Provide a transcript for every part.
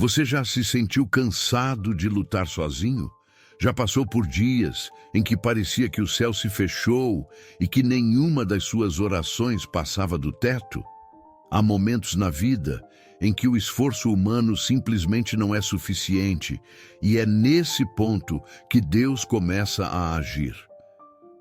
Você já se sentiu cansado de lutar sozinho? Já passou por dias em que parecia que o céu se fechou e que nenhuma das suas orações passava do teto? Há momentos na vida em que o esforço humano simplesmente não é suficiente, e é nesse ponto que Deus começa a agir.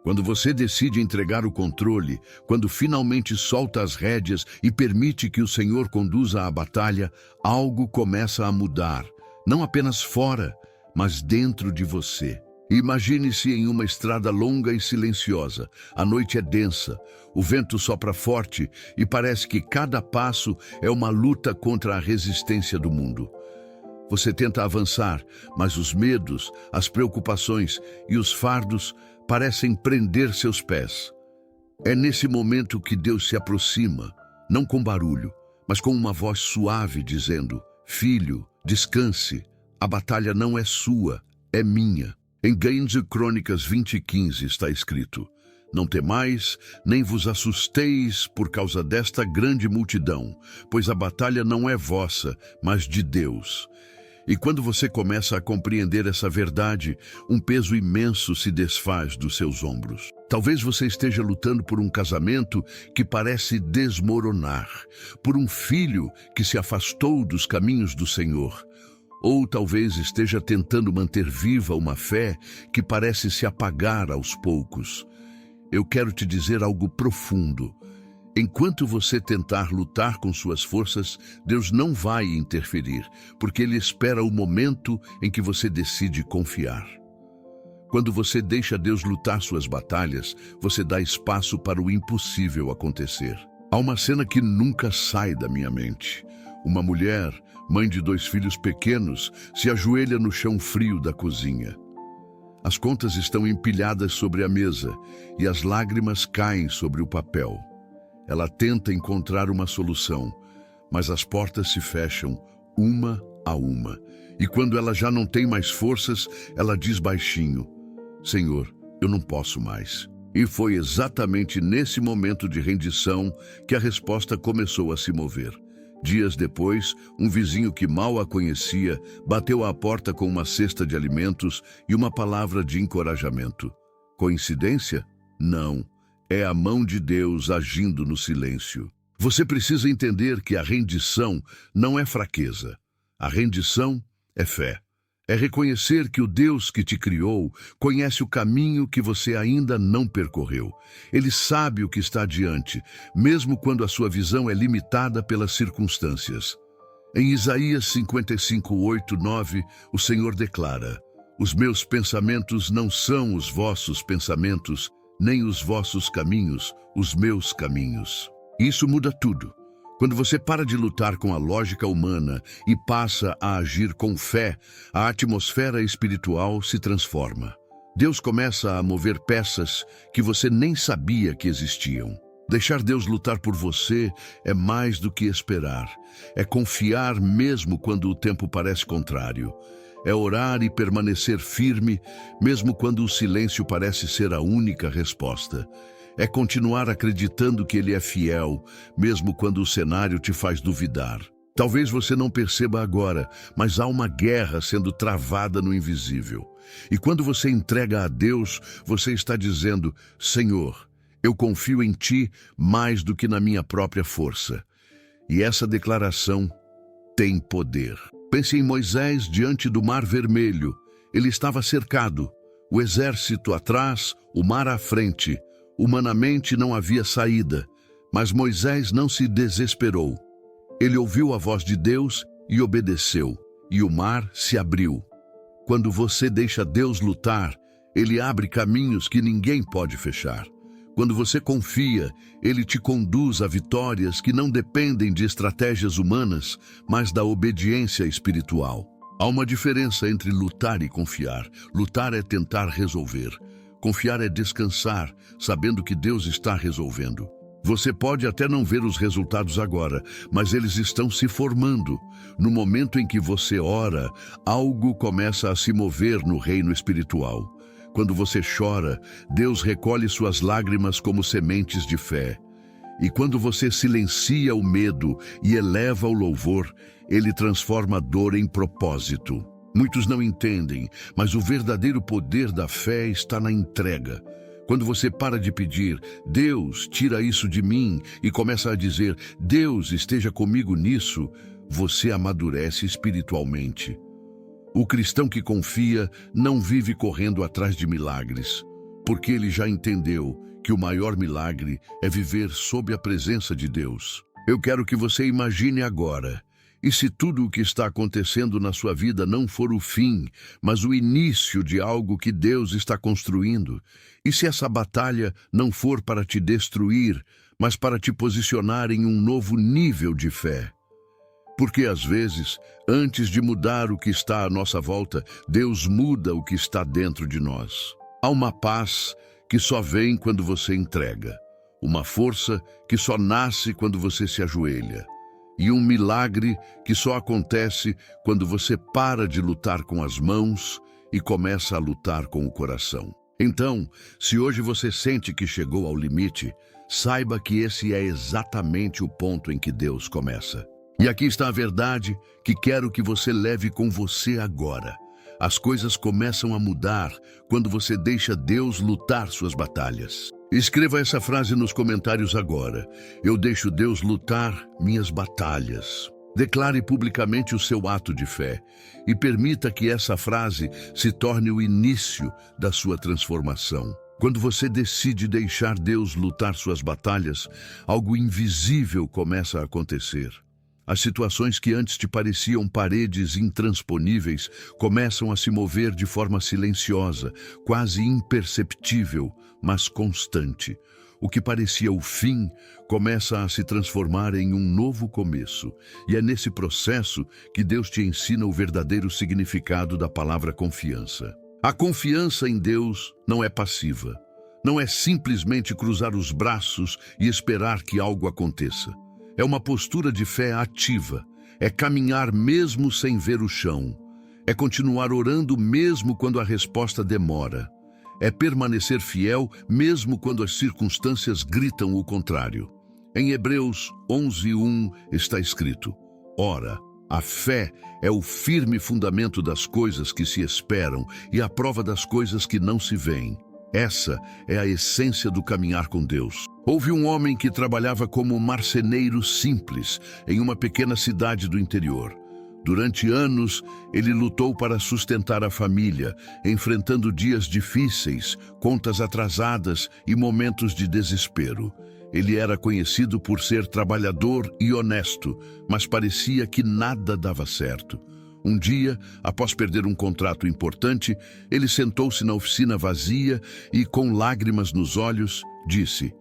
Quando você decide entregar o controle, quando finalmente solta as rédeas e permite que o Senhor conduza a batalha, algo começa a mudar, não apenas fora, mas dentro de você. Imagine-se em uma estrada longa e silenciosa. A noite é densa, o vento sopra forte e parece que cada passo é uma luta contra a resistência do mundo. Você tenta avançar, mas os medos, as preocupações e os fardos parecem prender seus pés. É nesse momento que Deus se aproxima, não com barulho, mas com uma voz suave dizendo: "Filho, descanse, a batalha não é sua, é minha." Em 2 Crônicas 20:15 está escrito: "Não temais, nem vos assusteis por causa desta grande multidão, pois a batalha não é vossa, mas de Deus." E quando você começa a compreender essa verdade, um peso imenso se desfaz dos seus ombros. Talvez você esteja lutando por um casamento que parece desmoronar, por um filho que se afastou dos caminhos do Senhor. Ou talvez esteja tentando manter viva uma fé que parece se apagar aos poucos. Eu quero te dizer algo profundo. Enquanto você tentar lutar com suas forças, Deus não vai interferir, porque Ele espera o momento em que você decide confiar. Quando você deixa Deus lutar suas batalhas, você dá espaço para o impossível acontecer. Há uma cena que nunca sai da minha mente. Uma mulher, mãe de 2 filhos pequenos, se ajoelha no chão frio da cozinha. As contas estão empilhadas sobre a mesa e as lágrimas caem sobre o papel. Ela tenta encontrar uma solução, mas as portas se fecham uma a uma. E quando ela já não tem mais forças, ela diz baixinho: "Senhor, eu não posso mais." E foi exatamente nesse momento de rendição que a resposta começou a se mover. Dias depois, um vizinho que mal a conhecia bateu à porta com uma cesta de alimentos e uma palavra de encorajamento. Coincidência? Não. É a mão de Deus agindo no silêncio. Você precisa entender que a rendição não é fraqueza. A rendição é fé. É reconhecer que o Deus que te criou conhece o caminho que você ainda não percorreu. Ele sabe o que está adiante, mesmo quando a sua visão é limitada pelas circunstâncias. Em Isaías 55:8-9, o Senhor declara: "Os meus pensamentos não são os vossos pensamentos, nem os vossos caminhos, os meus caminhos." Isso muda tudo. Quando você para de lutar com a lógica humana e passa a agir com fé, a atmosfera espiritual se transforma. Deus começa a mover peças que você nem sabia que existiam. Deixar Deus lutar por você é mais do que esperar. É confiar mesmo quando o tempo parece contrário. É orar e permanecer firme, mesmo quando o silêncio parece ser a única resposta. É continuar acreditando que Ele é fiel, mesmo quando o cenário te faz duvidar. Talvez você não perceba agora, mas há uma guerra sendo travada no invisível. E quando você entrega a Deus, você está dizendo: "Senhor, eu confio em Ti mais do que na minha própria força." E essa declaração tem poder. Pense em Moisés diante do Mar Vermelho. Ele estava cercado, o exército atrás, o mar à frente. Humanamente não havia saída, mas Moisés não se desesperou. Ele ouviu a voz de Deus e obedeceu, e o mar se abriu. Quando você deixa Deus lutar, Ele abre caminhos que ninguém pode fechar. Quando você confia, Ele te conduz a vitórias que não dependem de estratégias humanas, mas da obediência espiritual. Há uma diferença entre lutar e confiar. Lutar é tentar resolver. Confiar é descansar, sabendo que Deus está resolvendo. Você pode até não ver os resultados agora, mas eles estão se formando. No momento em que você ora, algo começa a se mover no reino espiritual. Quando você chora, Deus recolhe suas lágrimas como sementes de fé. E quando você silencia o medo e eleva o louvor, ele transforma a dor em propósito. Muitos não entendem, mas o verdadeiro poder da fé está na entrega. Quando você para de pedir, Deus, tira isso de mim, e começa a dizer, Deus, esteja comigo nisso, você amadurece espiritualmente. O cristão que confia não vive correndo atrás de milagres, porque ele já entendeu que o maior milagre é viver sob a presença de Deus. Eu quero que você imagine agora, e se tudo o que está acontecendo na sua vida não for o fim, mas o início de algo que Deus está construindo, e se essa batalha não for para te destruir, mas para te posicionar em um novo nível de fé. Porque às vezes, antes de mudar o que está à nossa volta, Deus muda o que está dentro de nós. Há uma paz que só vem quando você entrega, uma força que só nasce quando você se ajoelha, e um milagre que só acontece quando você para de lutar com as mãos e começa a lutar com o coração. Então, se hoje você sente que chegou ao limite, saiba que esse é exatamente o ponto em que Deus começa. E aqui está a verdade que quero que você leve com você agora. As coisas começam a mudar quando você deixa Deus lutar suas batalhas. Escreva essa frase nos comentários agora. Eu deixo Deus lutar minhas batalhas. Declare publicamente o seu ato de fé e permita que essa frase se torne o início da sua transformação. Quando você decide deixar Deus lutar suas batalhas, algo invisível começa a acontecer. As situações que antes te pareciam paredes intransponíveis começam a se mover de forma silenciosa, quase imperceptível, mas constante. O que parecia o fim começa a se transformar em um novo começo. E é nesse processo que Deus te ensina o verdadeiro significado da palavra confiança. A confiança em Deus não é passiva. Não é simplesmente cruzar os braços e esperar que algo aconteça. É uma postura de fé ativa. É caminhar mesmo sem ver o chão. É continuar orando mesmo quando a resposta demora. É permanecer fiel mesmo quando as circunstâncias gritam o contrário. Em Hebreus 11:1 está escrito: Ora, a fé é o firme fundamento das coisas que se esperam e a prova das coisas que não se veem. Essa é a essência do caminhar com Deus. Houve um homem que trabalhava como marceneiro simples em uma pequena cidade do interior. Durante anos, ele lutou para sustentar a família, enfrentando dias difíceis, contas atrasadas e momentos de desespero. Ele era conhecido por ser trabalhador e honesto, mas parecia que nada dava certo. Um dia, após perder um contrato importante, ele sentou-se na oficina vazia e, com lágrimas nos olhos, disse: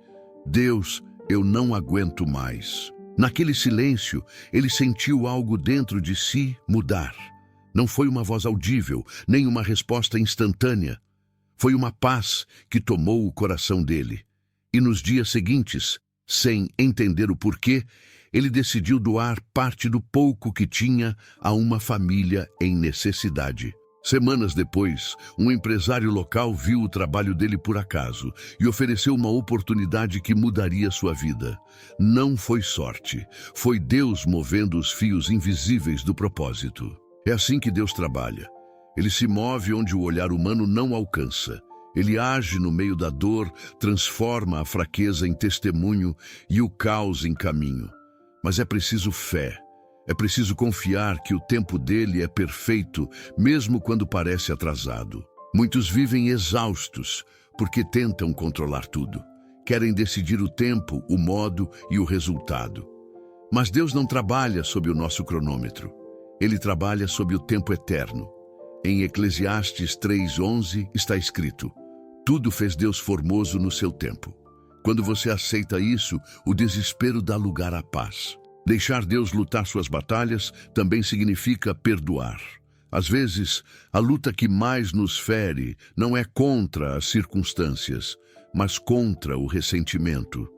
Deus, eu não aguento mais. Naquele silêncio, ele sentiu algo dentro de si mudar. Não foi uma voz audível, nem uma resposta instantânea. Foi uma paz que tomou o coração dele. E nos dias seguintes, sem entender o porquê, ele decidiu doar parte do pouco que tinha a uma família em necessidade. Semanas depois, um empresário local viu o trabalho dele por acaso e ofereceu uma oportunidade que mudaria sua vida. Não foi sorte, foi Deus movendo os fios invisíveis do propósito. É assim que Deus trabalha. Ele se move onde o olhar humano não alcança. Ele age no meio da dor, transforma a fraqueza em testemunho e o caos em caminho. Mas é preciso fé. É preciso confiar que o tempo dele é perfeito, mesmo quando parece atrasado. Muitos vivem exaustos porque tentam controlar tudo. Querem decidir o tempo, o modo e o resultado. Mas Deus não trabalha sob o nosso cronômetro. Ele trabalha sob o tempo eterno. Em Eclesiastes 3:11 está escrito: Tudo fez Deus formoso no seu tempo. Quando você aceita isso, o desespero dá lugar à paz. Deixar Deus lutar suas batalhas também significa perdoar. Às vezes, a luta que mais nos fere não é contra as circunstâncias, mas contra o ressentimento.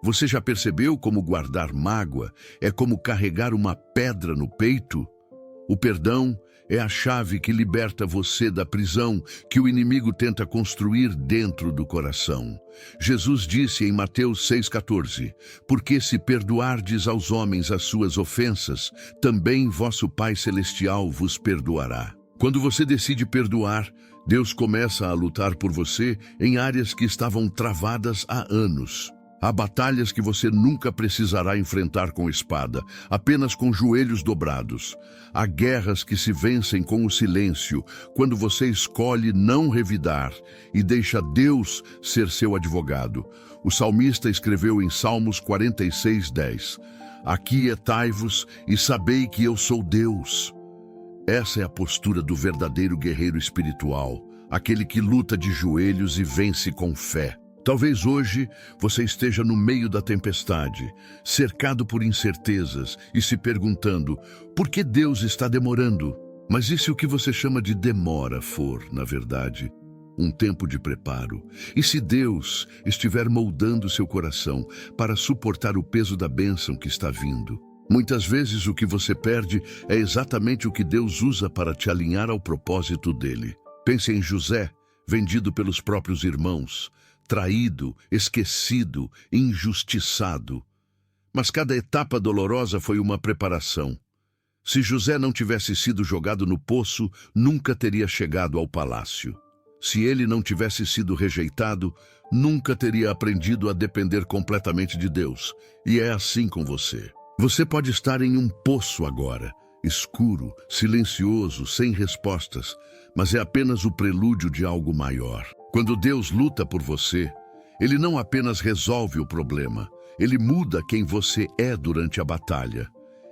Você já percebeu como guardar mágoa é como carregar uma pedra no peito? O perdão é a chave que liberta você da prisão que o inimigo tenta construir dentro do coração. Jesus disse em Mateus 6,14: porque se perdoardes aos homens as suas ofensas, também vosso Pai Celestial vos perdoará. Quando você decide perdoar, Deus começa a lutar por você em áreas que estavam travadas há anos. Há batalhas que você nunca precisará enfrentar com espada, apenas com joelhos dobrados. Há guerras que se vencem com o silêncio, quando você escolhe não revidar e deixa Deus ser seu advogado. O salmista escreveu em Salmos 46:10: aquietai-vos e sabei que eu sou Deus. Essa é a postura do verdadeiro guerreiro espiritual, aquele que luta de joelhos e vence com fé. Talvez hoje você esteja no meio da tempestade, cercado por incertezas e se perguntando: por que Deus está demorando? Mas e se o que você chama de demora for, na verdade, um tempo de preparo? E se Deus estiver moldando seu coração para suportar o peso da bênção que está vindo? Muitas vezes o que você perde é exatamente o que Deus usa para te alinhar ao propósito dele. Pense em José, vendido pelos próprios irmãos, traído, esquecido, injustiçado. Mas cada etapa dolorosa foi uma preparação. Se José não tivesse sido jogado no poço, nunca teria chegado ao palácio. Se ele não tivesse sido rejeitado, nunca teria aprendido a depender completamente de Deus. E é assim com você. Você pode estar em um poço agora, escuro, silencioso, sem respostas, mas é apenas o prelúdio de algo maior. Quando Deus luta por você, Ele não apenas resolve o problema, Ele muda quem você é durante a batalha.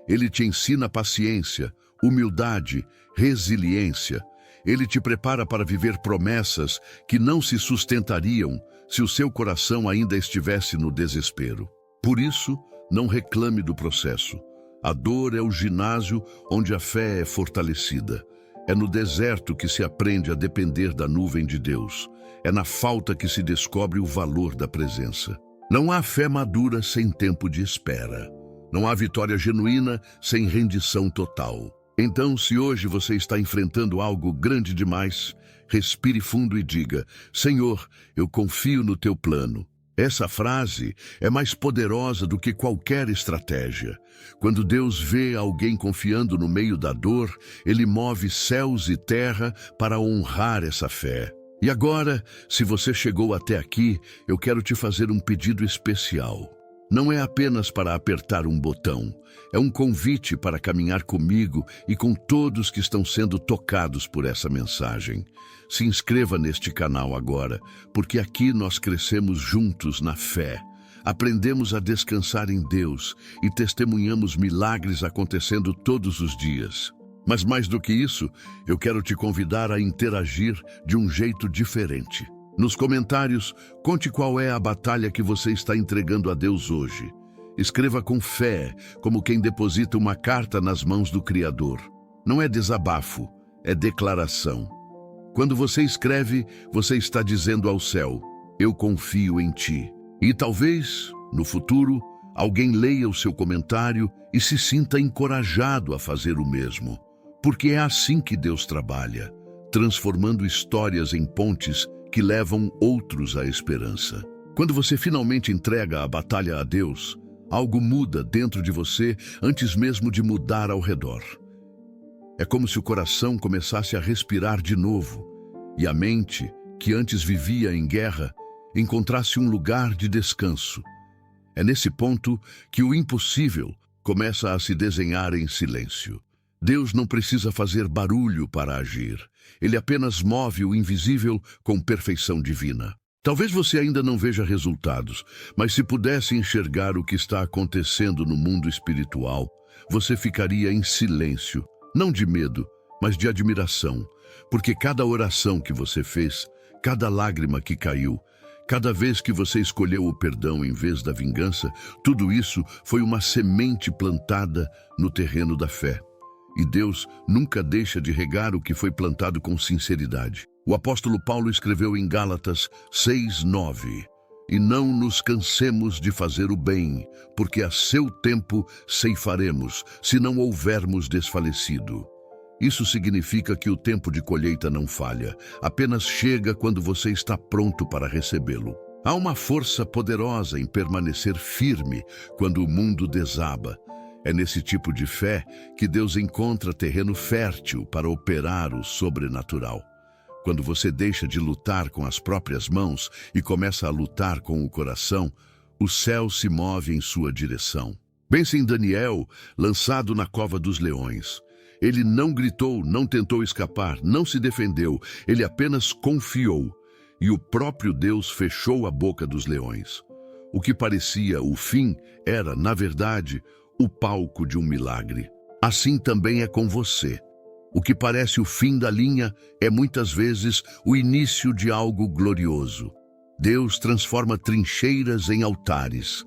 Ele te ensina paciência, humildade, resiliência. Ele te prepara para viver promessas que não se sustentariam se o seu coração ainda estivesse no desespero. Por isso, não reclame do processo. A dor é o ginásio onde a fé é fortalecida. É no deserto que se aprende a depender da nuvem de Deus. É na falta que se descobre o valor da presença. Não há fé madura sem tempo de espera. Não há vitória genuína sem rendição total. Então, se hoje você está enfrentando algo grande demais, respire fundo e diga: Senhor, eu confio no teu plano. Essa frase é mais poderosa do que qualquer estratégia. Quando Deus vê alguém confiando no meio da dor, Ele move céus e terra para honrar essa fé. E agora, se você chegou até aqui, eu quero te fazer um pedido especial. Não é apenas para apertar um botão, é um convite para caminhar comigo e com todos que estão sendo tocados por essa mensagem. Se inscreva neste canal agora, porque aqui nós crescemos juntos na fé. Aprendemos a descansar em Deus e testemunhamos milagres acontecendo todos os dias. Mas mais do que isso, eu quero te convidar a interagir de um jeito diferente. Nos comentários, conte qual é a batalha que você está entregando a Deus hoje. Escreva com fé, como quem deposita uma carta nas mãos do Criador. Não é desabafo, é declaração. Quando você escreve, você está dizendo ao céu: eu confio em ti. E talvez, no futuro, alguém leia o seu comentário e se sinta encorajado a fazer o mesmo. Porque é assim que Deus trabalha, transformando histórias em pontes que levam outros à esperança. Quando você finalmente entrega a batalha a Deus, algo muda dentro de você antes mesmo de mudar ao redor. É como se o coração começasse a respirar de novo e a mente, que antes vivia em guerra, encontrasse um lugar de descanso. É nesse ponto que o impossível começa a se desenhar em silêncio. Deus não precisa fazer barulho para agir. Ele apenas move o invisível com perfeição divina. Talvez você ainda não veja resultados, mas se pudesse enxergar o que está acontecendo no mundo espiritual, você ficaria em silêncio, não de medo, mas de admiração, porque cada oração que você fez, cada lágrima que caiu, cada vez que você escolheu o perdão em vez da vingança, tudo isso foi uma semente plantada no terreno da fé. E Deus nunca deixa de regar o que foi plantado com sinceridade. O apóstolo Paulo escreveu em Gálatas 6:9: E não nos cansemos de fazer o bem, porque a seu tempo ceifaremos, se não houvermos desfalecido. Isso significa que o tempo de colheita não falha, apenas chega quando você está pronto para recebê-lo. Há uma força poderosa em permanecer firme quando o mundo desaba. É nesse tipo de fé que Deus encontra terreno fértil para operar o sobrenatural. Quando você deixa de lutar com as próprias mãos e começa a lutar com o coração, o céu se move em sua direção. Pense em Daniel, lançado na cova dos leões. Ele não gritou, não tentou escapar, não se defendeu, ele apenas confiou. E o próprio Deus fechou a boca dos leões. O que parecia o fim era, na verdade, o palco de um milagre. Assim também é com você. O que parece o fim da linha é muitas vezes o início de algo glorioso. Deus transforma trincheiras em altares.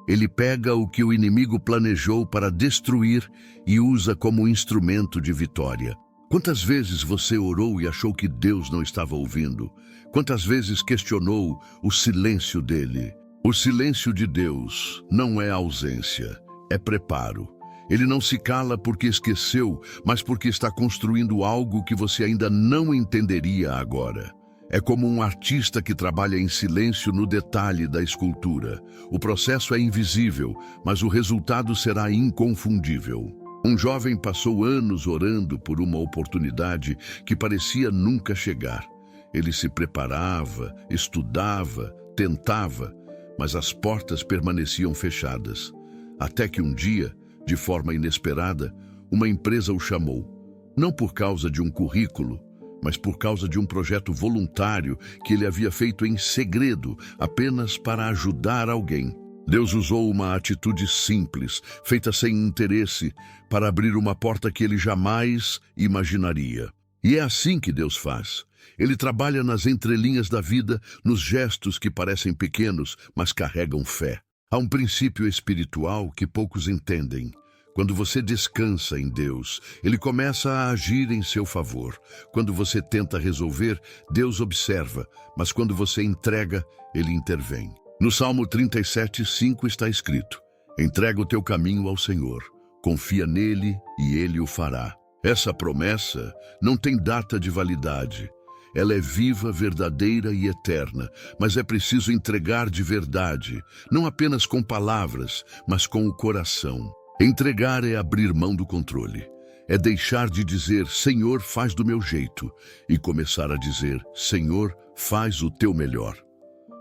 Ele pega o que o inimigo planejou para destruir e usa como instrumento de vitória. Quantas vezes você orou e achou que Deus não estava ouvindo? Quantas vezes questionou o silêncio dele? O silêncio de Deus não é ausência, é preparo. Ele não se cala porque esqueceu, mas porque está construindo algo que você ainda não entenderia agora. É como um artista que trabalha em silêncio no detalhe da escultura. O processo é invisível, mas o resultado será inconfundível. Um jovem passou anos orando por uma oportunidade que parecia nunca chegar. Ele se preparava, estudava, tentava, mas as portas permaneciam fechadas. Até que um dia, de forma inesperada, uma empresa o chamou. Não por causa de um currículo, mas por causa de um projeto voluntário que ele havia feito em segredo, apenas para ajudar alguém. Deus usou uma atitude simples, feita sem interesse, para abrir uma porta que ele jamais imaginaria. E é assim que Deus faz. Ele trabalha nas entrelinhas da vida, nos gestos que parecem pequenos, mas carregam fé. Há um princípio espiritual que poucos entendem. Quando você descansa em Deus, Ele começa a agir em seu favor. Quando você tenta resolver, Deus observa, mas quando você entrega, Ele intervém. No Salmo 37:5 está escrito: entrega o teu caminho ao Senhor, confia nele e Ele o fará. Essa promessa não tem data de validade. Ela é viva, verdadeira e eterna, mas é preciso entregar de verdade, não apenas com palavras, mas com o coração. Entregar é abrir mão do controle. É deixar de dizer, Senhor, faz do meu jeito, e começar a dizer, Senhor, faz o teu melhor.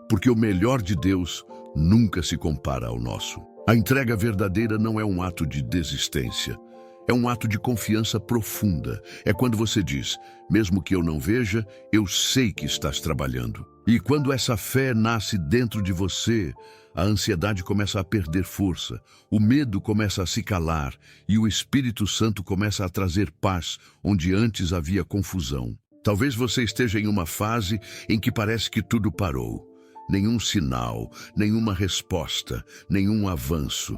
Porque o melhor de Deus nunca se compara ao nosso. A entrega verdadeira não é um ato de desistência. É um ato de confiança profunda. É quando você diz, mesmo que eu não veja, eu sei que estás trabalhando. E quando essa fé nasce dentro de você, a ansiedade começa a perder força, o medo começa a se calar e o Espírito Santo começa a trazer paz onde antes havia confusão. Talvez você esteja em uma fase em que parece que tudo parou. Nenhum sinal, nenhuma resposta, nenhum avanço.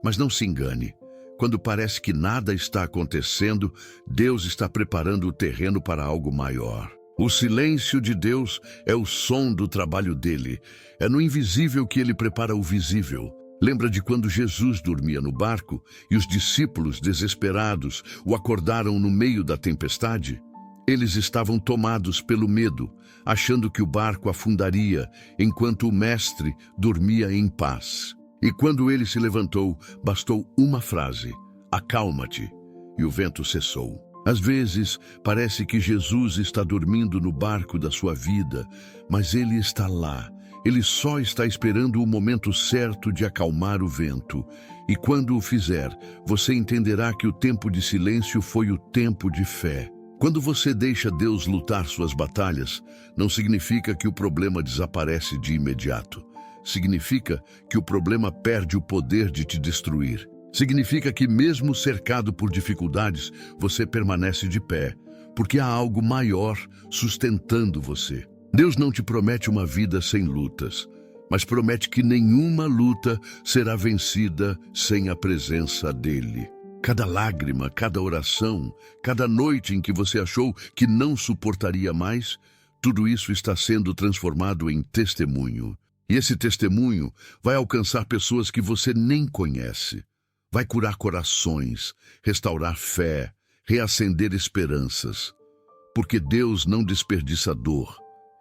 Mas não se engane. Quando parece que nada está acontecendo, Deus está preparando o terreno para algo maior. O silêncio de Deus é o som do trabalho dele. É no invisível que ele prepara o visível. Lembra de quando Jesus dormia no barco e os discípulos, desesperados, o acordaram no meio da tempestade? Eles estavam tomados pelo medo, achando que o barco afundaria, enquanto o mestre dormia em paz. E quando ele se levantou, bastou uma frase: acalma-te, e o vento cessou. Às vezes, parece que Jesus está dormindo no barco da sua vida, mas ele está lá. Ele só está esperando o momento certo de acalmar o vento. E quando o fizer, você entenderá que o tempo de silêncio foi o tempo de fé. Quando você deixa Deus lutar suas batalhas, não significa que o problema desaparece de imediato. Significa que o problema perde o poder de te destruir. Significa que mesmo cercado por dificuldades, você permanece de pé, porque há algo maior sustentando você. Deus não te promete uma vida sem lutas, mas promete que nenhuma luta será vencida sem a presença dele. Cada lágrima, cada oração, cada noite em que você achou que não suportaria mais, tudo isso está sendo transformado em testemunho. E esse testemunho vai alcançar pessoas que você nem conhece. Vai curar corações, restaurar fé, reacender esperanças. Porque Deus não desperdiça dor,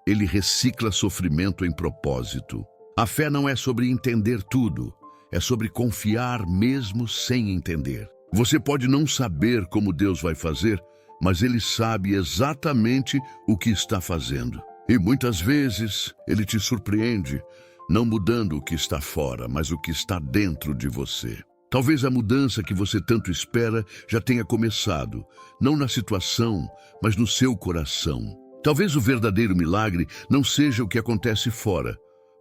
Ele recicla sofrimento em propósito. A fé não é sobre entender tudo, é sobre confiar mesmo sem entender. Você pode não saber como Deus vai fazer, mas Ele sabe exatamente o que está fazendo. E muitas vezes Ele te surpreende, não mudando o que está fora, mas o que está dentro de você. Talvez a mudança que você tanto espera já tenha começado, não na situação, mas no seu coração. Talvez o verdadeiro milagre não seja o que acontece fora,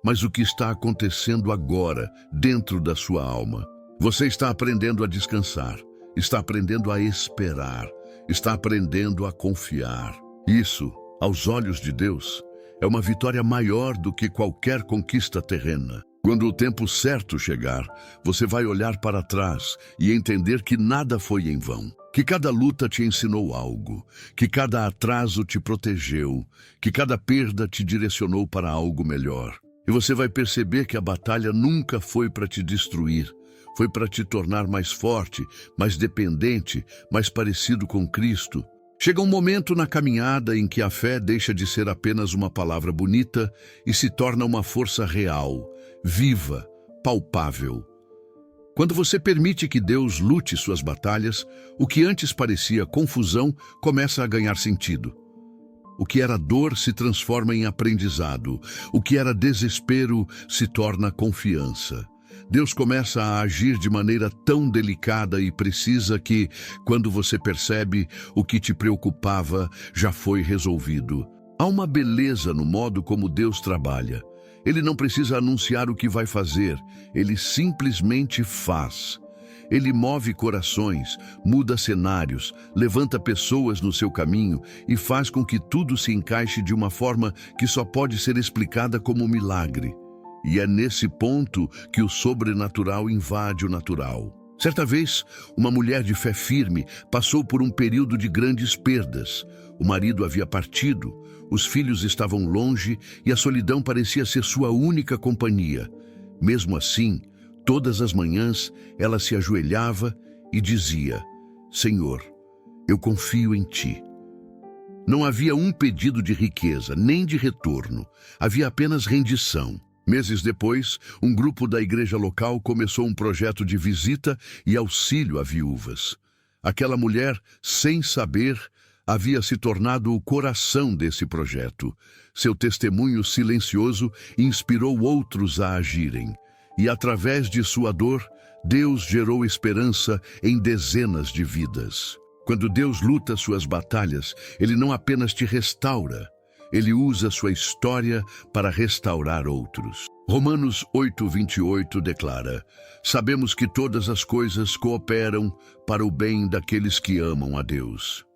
mas o que está acontecendo agora, dentro da sua alma. Você está aprendendo a descansar, está aprendendo a esperar, está aprendendo a confiar. Isso, aos olhos de Deus, é uma vitória maior do que qualquer conquista terrena. Quando o tempo certo chegar, você vai olhar para trás e entender que nada foi em vão, que cada luta te ensinou algo, que cada atraso te protegeu, que cada perda te direcionou para algo melhor. E você vai perceber que a batalha nunca foi para te destruir, foi para te tornar mais forte, mais dependente, mais parecido com Cristo. Chega um momento na caminhada em que a fé deixa de ser apenas uma palavra bonita e se torna uma força real, viva, palpável. Quando você permite que Deus lute suas batalhas, o que antes parecia confusão começa a ganhar sentido. O que era dor se transforma em aprendizado, o que era desespero se torna confiança. Deus começa a agir de maneira tão delicada e precisa que, quando você percebe, o que te preocupava já foi resolvido. Há uma beleza no modo como Deus trabalha. Ele não precisa anunciar o que vai fazer, ele simplesmente faz. Ele move corações, muda cenários, levanta pessoas no seu caminho e faz com que tudo se encaixe de uma forma que só pode ser explicada como milagre. E é nesse ponto que o sobrenatural invade o natural. Certa vez, uma mulher de fé firme passou por um período de grandes perdas. O marido havia partido, os filhos estavam longe e a solidão parecia ser sua única companhia. Mesmo assim, todas as manhãs ela se ajoelhava e dizia: Senhor, eu confio em Ti. Não havia um pedido de riqueza, nem de retorno. Havia apenas rendição. Meses depois, um grupo da igreja local começou um projeto de visita e auxílio a viúvas. Aquela mulher, sem saber, havia se tornado o coração desse projeto. Seu testemunho silencioso inspirou outros a agirem. E através de sua dor, Deus gerou esperança em dezenas de vidas. Quando Deus luta suas batalhas, Ele não apenas te restaura, Ele usa sua história para restaurar outros. Romanos 8:28 declara: Sabemos que todas as coisas cooperam para o bem daqueles que amam a Deus.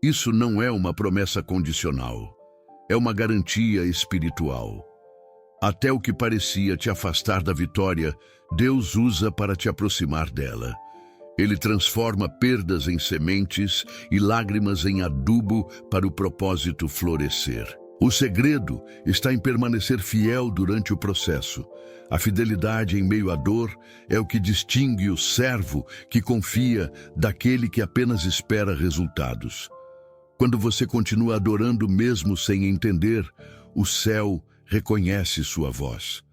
Isso não é uma promessa condicional, é uma garantia espiritual. Até o que parecia te afastar da vitória, Deus usa para te aproximar dela. Ele transforma perdas em sementes e lágrimas em adubo para o propósito florescer. O segredo está em permanecer fiel durante o processo. A fidelidade em meio à dor é o que distingue o servo que confia daquele que apenas espera resultados. Quando você continua adorando mesmo sem entender, o céu reconhece sua voz.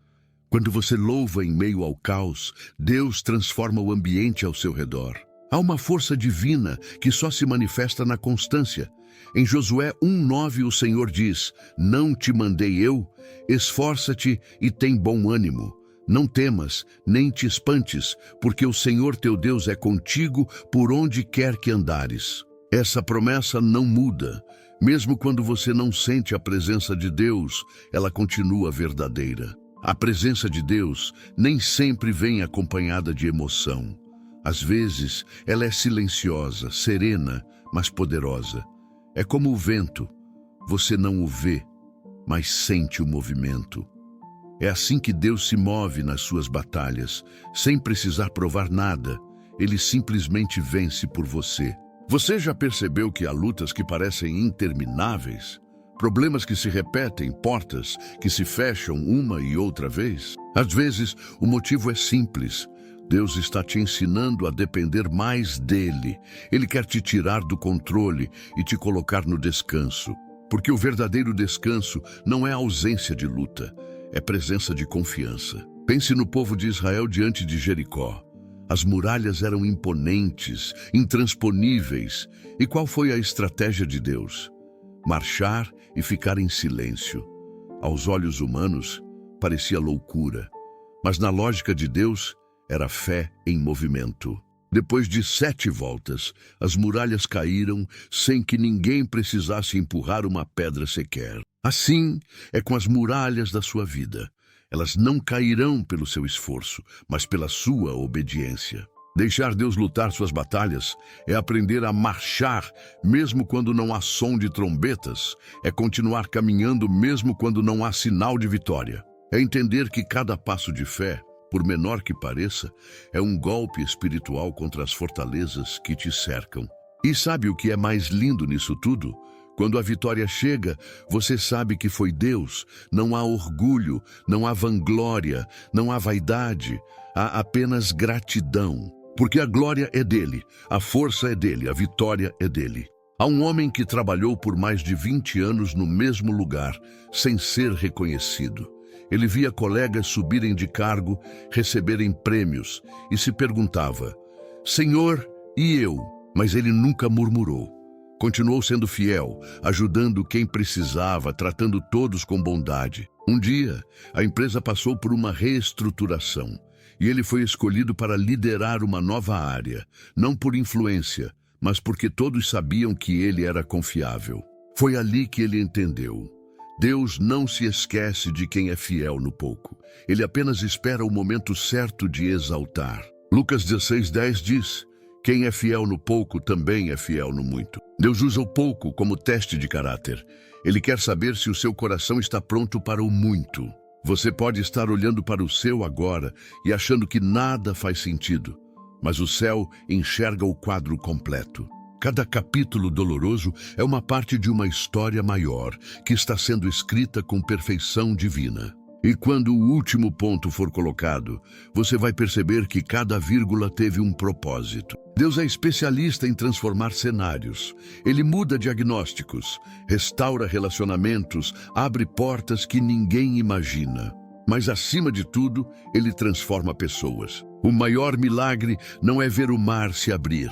Quando você louva em meio ao caos, Deus transforma o ambiente ao seu redor. Há uma força divina que só se manifesta na constância. Em Josué 1:9 o Senhor diz: Não te mandei eu? Esforça-te e tem bom ânimo. Não temas, nem te espantes, porque o Senhor teu Deus é contigo por onde quer que andares. Essa promessa não muda. Mesmo quando você não sente a presença de Deus, ela continua verdadeira. A presença de Deus nem sempre vem acompanhada de emoção. Às vezes, ela é silenciosa, serena, mas poderosa. É como o vento. Você não o vê, mas sente o movimento. É assim que Deus se move nas suas batalhas, sem precisar provar nada. Ele simplesmente vence por você. Você já percebeu que há lutas que parecem intermináveis? Problemas que se repetem, portas que se fecham uma e outra vez? Às vezes, o motivo é simples. Deus está te ensinando a depender mais dele. Ele quer te tirar do controle e te colocar no descanso. Porque o verdadeiro descanso não é ausência de luta, é presença de confiança. Pense no povo de Israel diante de Jericó. As muralhas eram imponentes, intransponíveis. E qual foi a estratégia de Deus? Marchar e ficar em silêncio. Aos olhos humanos, parecia loucura. Mas na lógica de Deus, era fé em movimento. Depois de 7 voltas, as muralhas caíram sem que ninguém precisasse empurrar uma pedra sequer. Assim é com as muralhas da sua vida. Elas não cairão pelo seu esforço, mas pela sua obediência. Deixar Deus lutar suas batalhas é aprender a marchar mesmo quando não há som de trombetas, é continuar caminhando mesmo quando não há sinal de vitória. É entender que cada passo de fé, por menor que pareça, é um golpe espiritual contra as fortalezas que te cercam. E sabe o que é mais lindo nisso tudo? Quando a vitória chega, você sabe que foi Deus. Não há orgulho, não há vanglória, não há vaidade, há apenas gratidão. Porque a glória é dele, a força é dele, a vitória é dele. Há um homem que trabalhou por mais de 20 anos no mesmo lugar, sem ser reconhecido. Ele via colegas subirem de cargo, receberem prêmios e se perguntava: Senhor, e eu? Mas ele nunca murmurou. Continuou sendo fiel, ajudando quem precisava, tratando todos com bondade. Um dia, a empresa passou por uma reestruturação e ele foi escolhido para liderar uma nova área, não por influência, mas porque todos sabiam que ele era confiável. Foi ali que ele entendeu: Deus não se esquece de quem é fiel no pouco. Ele apenas espera o momento certo de exaltar. Lucas 16:10 diz: quem é fiel no pouco também é fiel no muito. Deus usa o pouco como teste de caráter. Ele quer saber se o seu coração está pronto para o muito. Você pode estar olhando para o seu agora e achando que nada faz sentido, mas o céu enxerga o quadro completo. Cada capítulo doloroso é uma parte de uma história maior que está sendo escrita com perfeição divina. E quando o último ponto for colocado, você vai perceber que cada vírgula teve um propósito. Deus é especialista em transformar cenários. Ele muda diagnósticos, restaura relacionamentos, abre portas que ninguém imagina. Mas, acima de tudo, ele transforma pessoas. O maior milagre não é ver o mar se abrir,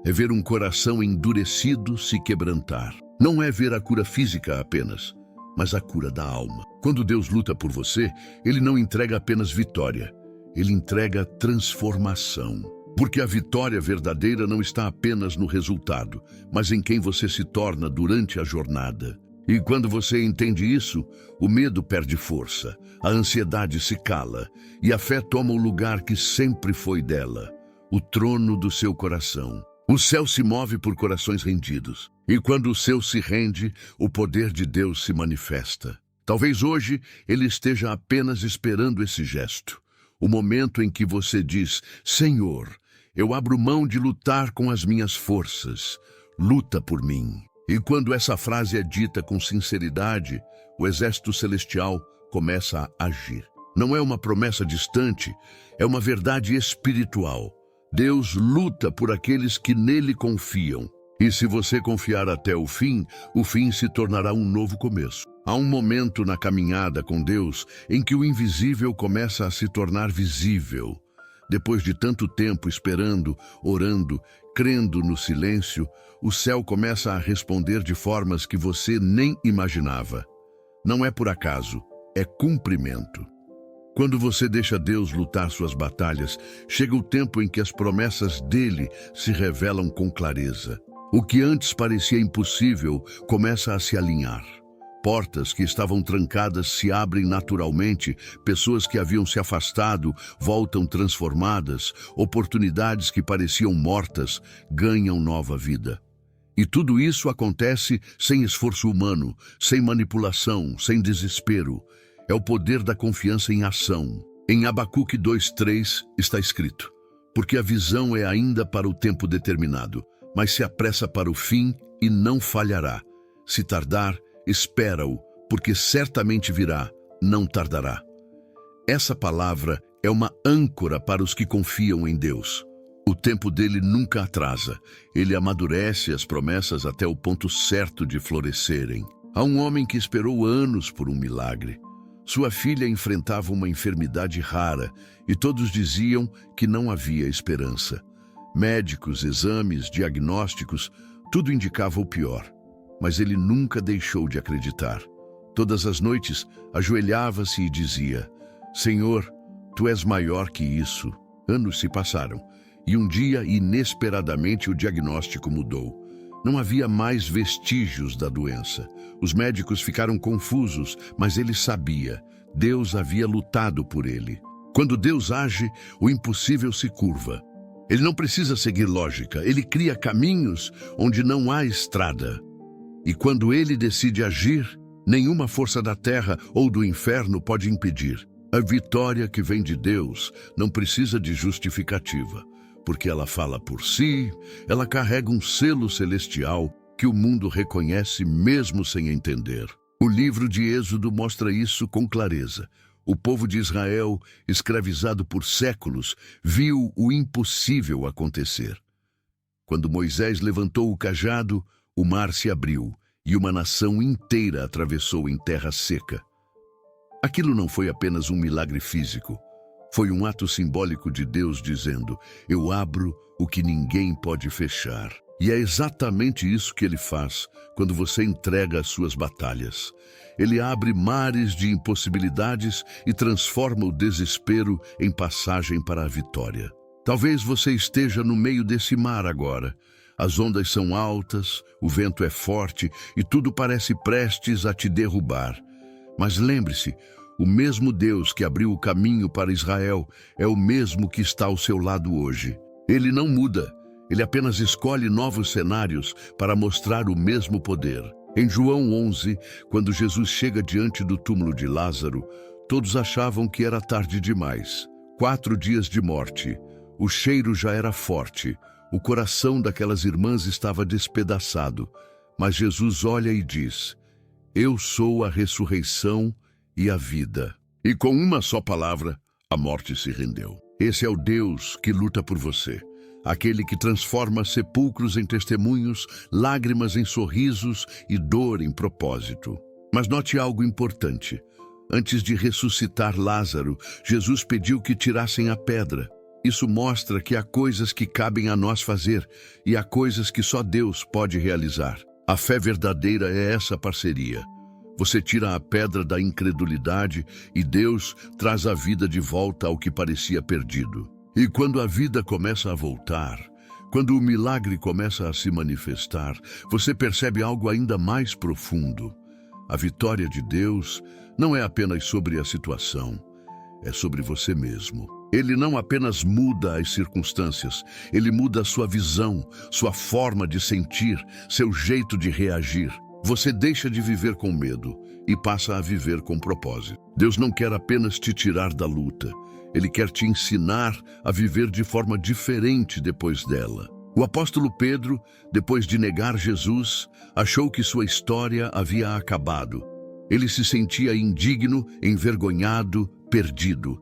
é ver um coração endurecido se quebrantar. Não é ver a cura física apenas, mas a cura da alma. Quando Deus luta por você, ele não entrega apenas vitória, ele entrega transformação. Porque a vitória verdadeira não está apenas no resultado, mas em quem você se torna durante a jornada. E quando você entende isso, o medo perde força, a ansiedade se cala e a fé toma o lugar que sempre foi dela, o trono do seu coração. O céu se move por corações rendidos. E quando o seu se rende, o poder de Deus se manifesta. Talvez hoje ele esteja apenas esperando esse gesto. O momento em que você diz: Senhor, eu abro mão de lutar com as minhas forças. Luta por mim. E quando essa frase é dita com sinceridade, o exército celestial começa a agir. Não é uma promessa distante, é uma verdade espiritual. Deus luta por aqueles que nele confiam. E se você confiar até o fim se tornará um novo começo. Há um momento na caminhada com Deus em que o invisível começa a se tornar visível. Depois de tanto tempo esperando, orando, crendo no silêncio, o céu começa a responder de formas que você nem imaginava. Não é por acaso, é cumprimento. Quando você deixa Deus lutar suas batalhas, chega o tempo em que as promessas dele se revelam com clareza. O que antes parecia impossível começa a se alinhar. Portas que estavam trancadas se abrem naturalmente, pessoas que haviam se afastado voltam transformadas, oportunidades que pareciam mortas ganham nova vida. E tudo isso acontece sem esforço humano, sem manipulação, sem desespero. É o poder da confiança em ação. Em Abacuque 2:3 está escrito: porque a visão é ainda para o tempo determinado, mas se apressa para o fim e não falhará. Se tardar, espera-o, porque certamente virá, não tardará. Essa palavra é uma âncora para os que confiam em Deus. O tempo dele nunca atrasa. Ele amadurece as promessas até o ponto certo de florescerem. Há um homem que esperou anos por um milagre. Sua filha enfrentava uma enfermidade rara e todos diziam que não havia esperança. Médicos, exames, diagnósticos, tudo indicava o pior. Mas ele nunca deixou de acreditar. Todas as noites, ajoelhava-se e dizia: Senhor, Tu és maior que isso. Anos se passaram. E um dia, inesperadamente, o diagnóstico mudou. Não havia mais vestígios da doença. Os médicos ficaram confusos, mas ele sabia. Deus havia lutado por ele. Quando Deus age, o impossível se curva. Ele não precisa seguir lógica. Ele cria caminhos onde não há estrada. E quando ele decide agir, nenhuma força da terra ou do inferno pode impedir. A vitória que vem de Deus não precisa de justificativa. Porque ela fala por si, ela carrega um selo celestial que o mundo reconhece mesmo sem entender. O livro de Êxodo mostra isso com clareza. O povo de Israel, escravizado por séculos, viu o impossível acontecer. Quando Moisés levantou o cajado, o mar se abriu e uma nação inteira atravessou em terra seca. Aquilo não foi apenas um milagre físico. Foi um ato simbólico de Deus dizendo: eu abro o que ninguém pode fechar. E é exatamente isso que ele faz quando você entrega as suas batalhas. Ele abre mares de impossibilidades e transforma o desespero em passagem para a vitória. Talvez você esteja no meio desse mar agora. As ondas são altas, o vento é forte e tudo parece prestes a te derrubar. Mas lembre-se, o mesmo Deus que abriu o caminho para Israel é o mesmo que está ao seu lado hoje. Ele não muda, ele apenas escolhe novos cenários para mostrar o mesmo poder. Em João 11, quando Jesus chega diante do túmulo de Lázaro, todos achavam que era tarde demais. 4 dias de morte, o cheiro já era forte, o coração daquelas irmãs estava despedaçado. Mas Jesus olha e diz: eu sou a ressurreição e a vida. E com uma só palavra, a morte se rendeu. Esse é o Deus que luta por você. Aquele que transforma sepulcros em testemunhos, lágrimas em sorrisos e dor em propósito. Mas note algo importante. Antes de ressuscitar Lázaro, Jesus pediu que tirassem a pedra. Isso mostra que há coisas que cabem a nós fazer e há coisas que só Deus pode realizar. A fé verdadeira é essa parceria. Você tira a pedra da incredulidade e Deus traz a vida de volta ao que parecia perdido. E quando a vida começa a voltar, quando o milagre começa a se manifestar, você percebe algo ainda mais profundo. A vitória de Deus não é apenas sobre a situação, é sobre você mesmo. Ele não apenas muda as circunstâncias, ele muda a sua visão, sua forma de sentir, seu jeito de reagir. Você deixa de viver com medo e passa a viver com propósito. Deus não quer apenas te tirar da luta. Ele quer te ensinar a viver de forma diferente depois dela. O apóstolo Pedro, depois de negar Jesus, achou que sua história havia acabado. Ele se sentia indigno, envergonhado, perdido.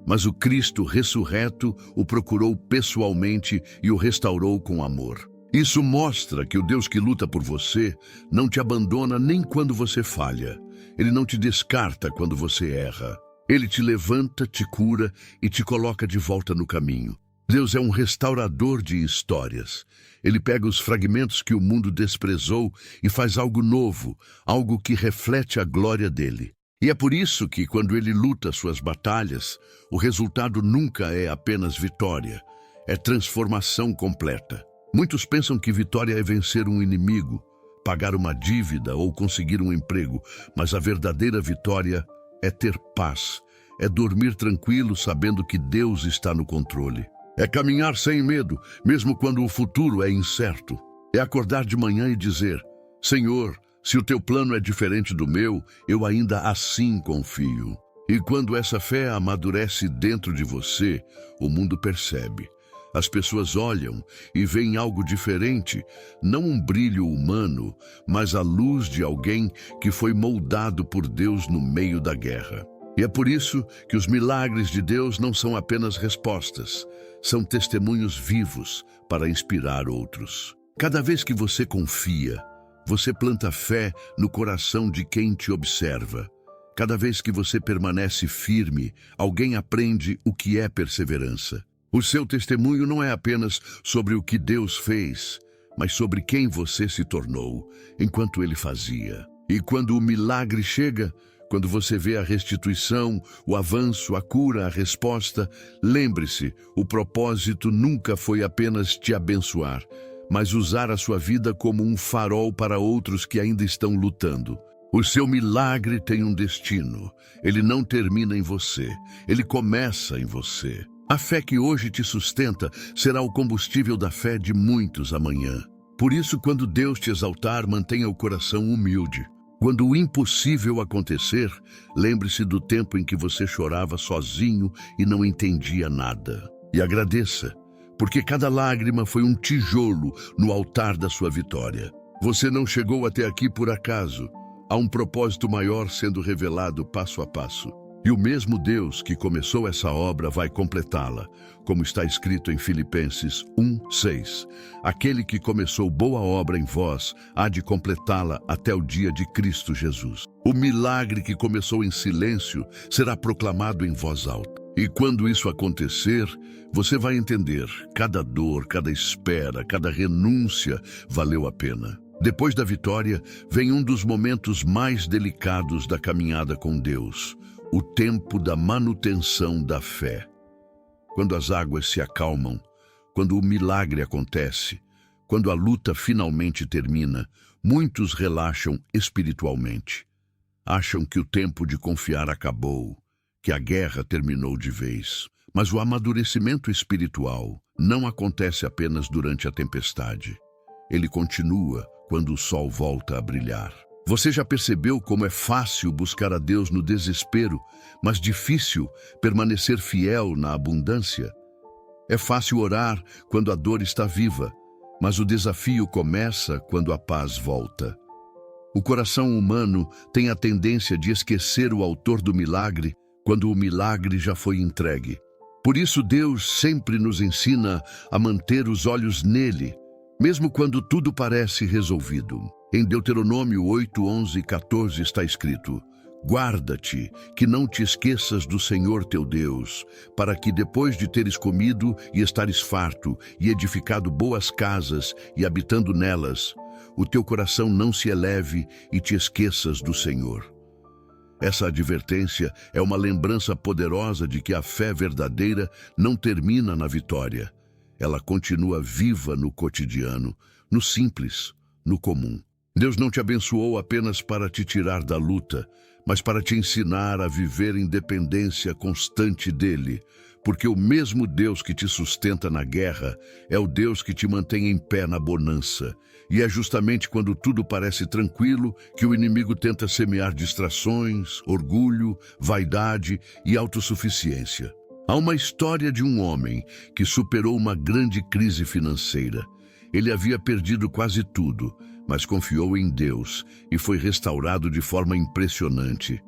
Mas o Cristo ressurreto o procurou pessoalmente e o restaurou com amor. Isso mostra que o Deus que luta por você não te abandona nem quando você falha. Ele não te descarta quando você erra. Ele te levanta, te cura e te coloca de volta no caminho. Deus é um restaurador de histórias. Ele pega os fragmentos que o mundo desprezou e faz algo novo, algo que reflete a glória dele. E é por isso que, quando ele luta suas batalhas, o resultado nunca é apenas vitória, é transformação completa. Muitos pensam que vitória é vencer um inimigo, pagar uma dívida ou conseguir um emprego, mas a verdadeira vitória é ter paz, é dormir tranquilo sabendo que Deus está no controle. É caminhar sem medo, mesmo quando o futuro é incerto. É acordar de manhã e dizer: Senhor, se o teu plano é diferente do meu, eu ainda assim confio. E quando essa fé amadurece dentro de você, o mundo percebe. As pessoas olham e veem algo diferente, não um brilho humano, mas a luz de alguém que foi moldado por Deus no meio da guerra. E é por isso que os milagres de Deus não são apenas respostas, são testemunhos vivos para inspirar outros. Cada vez que você confia, você planta fé no coração de quem te observa. Cada vez que você permanece firme, alguém aprende o que é perseverança. O seu testemunho não é apenas sobre o que Deus fez, mas sobre quem você se tornou enquanto Ele fazia. E quando o milagre chega, quando você vê a restituição, o avanço, a cura, a resposta, lembre-se, o propósito nunca foi apenas te abençoar, mas usar a sua vida como um farol para outros que ainda estão lutando. O seu milagre tem um destino. Ele não termina em você, ele começa em você. A fé que hoje te sustenta será o combustível da fé de muitos amanhã. Por isso, quando Deus te exaltar, mantenha o coração humilde. Quando o impossível acontecer, lembre-se do tempo em que você chorava sozinho e não entendia nada. E agradeça, porque cada lágrima foi um tijolo no altar da sua vitória. Você não chegou até aqui por acaso. Há um propósito maior sendo revelado passo a passo. E o mesmo Deus que começou essa obra vai completá-la, como está escrito em Filipenses 1:6. Aquele que começou boa obra em vós há de completá-la até o dia de Cristo Jesus. O milagre que começou em silêncio será proclamado em voz alta. E quando isso acontecer, você vai entender, cada dor, cada espera, cada renúncia valeu a pena. Depois da vitória, vem um dos momentos mais delicados da caminhada com Deus. O tempo da manutenção da fé. Quando as águas se acalmam, quando o milagre acontece, quando a luta finalmente termina, muitos relaxam espiritualmente. Acham que o tempo de confiar acabou, que a guerra terminou de vez. Mas o amadurecimento espiritual não acontece apenas durante a tempestade. Ele continua quando o sol volta a brilhar. Você já percebeu como é fácil buscar a Deus no desespero, mas difícil permanecer fiel na abundância? É fácil orar quando a dor está viva, mas o desafio começa quando a paz volta. O coração humano tem a tendência de esquecer o autor do milagre quando o milagre já foi entregue. Por isso Deus sempre nos ensina a manter os olhos nele, mesmo quando tudo parece resolvido. Em Deuteronômio 8, 11 e 14 está escrito: guarda-te, que não te esqueças do Senhor teu Deus, para que depois de teres comido e estares farto, e edificado boas casas e habitando nelas, o teu coração não se eleve e te esqueças do Senhor. Essa advertência é uma lembrança poderosa de que a fé verdadeira não termina na vitória. Ela continua viva no cotidiano, no simples, no comum. Deus não te abençoou apenas para te tirar da luta, mas para te ensinar a viver em dependência constante dele, porque o mesmo Deus que te sustenta na guerra é o Deus que te mantém em pé na bonança. E é justamente quando tudo parece tranquilo que o inimigo tenta semear distrações, orgulho, vaidade e autossuficiência. Há uma história de um homem que superou uma grande crise financeira. Ele havia perdido quase tudo, mas confiou em Deus e foi restaurado de forma impressionante.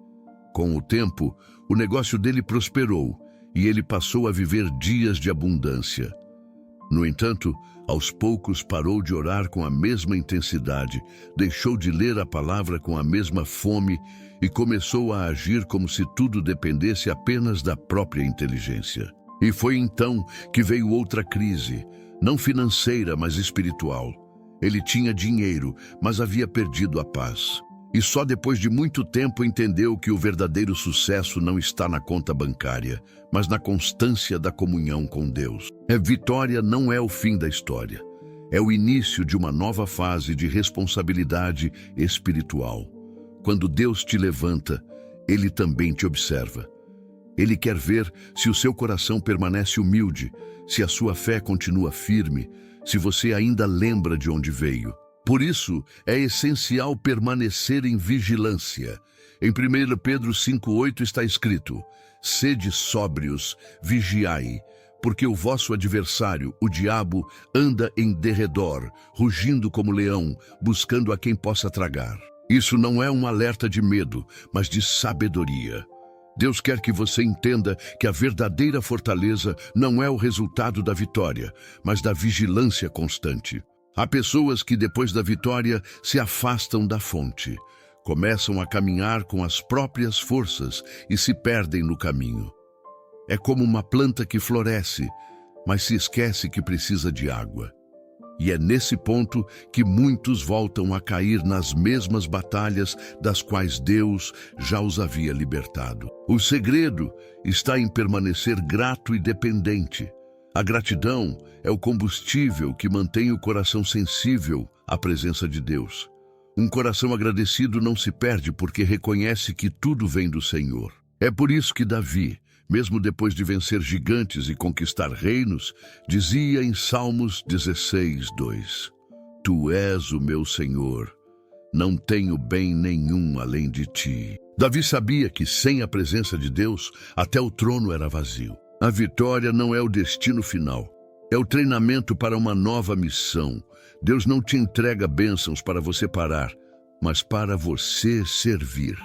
Com o tempo, o negócio dele prosperou e ele passou a viver dias de abundância. No entanto, aos poucos parou de orar com a mesma intensidade, deixou de ler a palavra com a mesma fome e começou a agir como se tudo dependesse apenas da própria inteligência. E foi então que veio outra crise, não financeira, mas espiritual. Ele tinha dinheiro, mas havia perdido a paz. E só depois de muito tempo entendeu que o verdadeiro sucesso não está na conta bancária, mas na constância da comunhão com Deus. A vitória não é o fim da história. É o início de uma nova fase de responsabilidade espiritual. Quando Deus te levanta, Ele também te observa. Ele quer ver se o seu coração permanece humilde, se a sua fé continua firme, se você ainda lembra de onde veio. Por isso, é essencial permanecer em vigilância. Em 1 Pedro 5,8 está escrito: sede sóbrios, vigiai, porque o vosso adversário, o diabo, anda em derredor, rugindo como leão, buscando a quem possa tragar. Isso não é um alerta de medo, mas de sabedoria. Deus quer que você entenda que a verdadeira fortaleza não é o resultado da vitória, mas da vigilância constante. Há pessoas que depois da vitória se afastam da fonte, começam a caminhar com as próprias forças e se perdem no caminho. É como uma planta que floresce, mas se esquece que precisa de água. E é nesse ponto que muitos voltam a cair nas mesmas batalhas das quais Deus já os havia libertado. O segredo está em permanecer grato e dependente. A gratidão é o combustível que mantém o coração sensível à presença de Deus. Um coração agradecido não se perde porque reconhece que tudo vem do Senhor. É por isso que Davi, mesmo depois de vencer gigantes e conquistar reinos, dizia em Salmos 16:2: Tu és o meu Senhor, não tenho bem nenhum além de ti. Davi sabia que sem a presença de Deus, até o trono era vazio. A vitória não é o destino final, é o treinamento para uma nova missão. Deus não te entrega bênçãos para você parar, mas para você servir.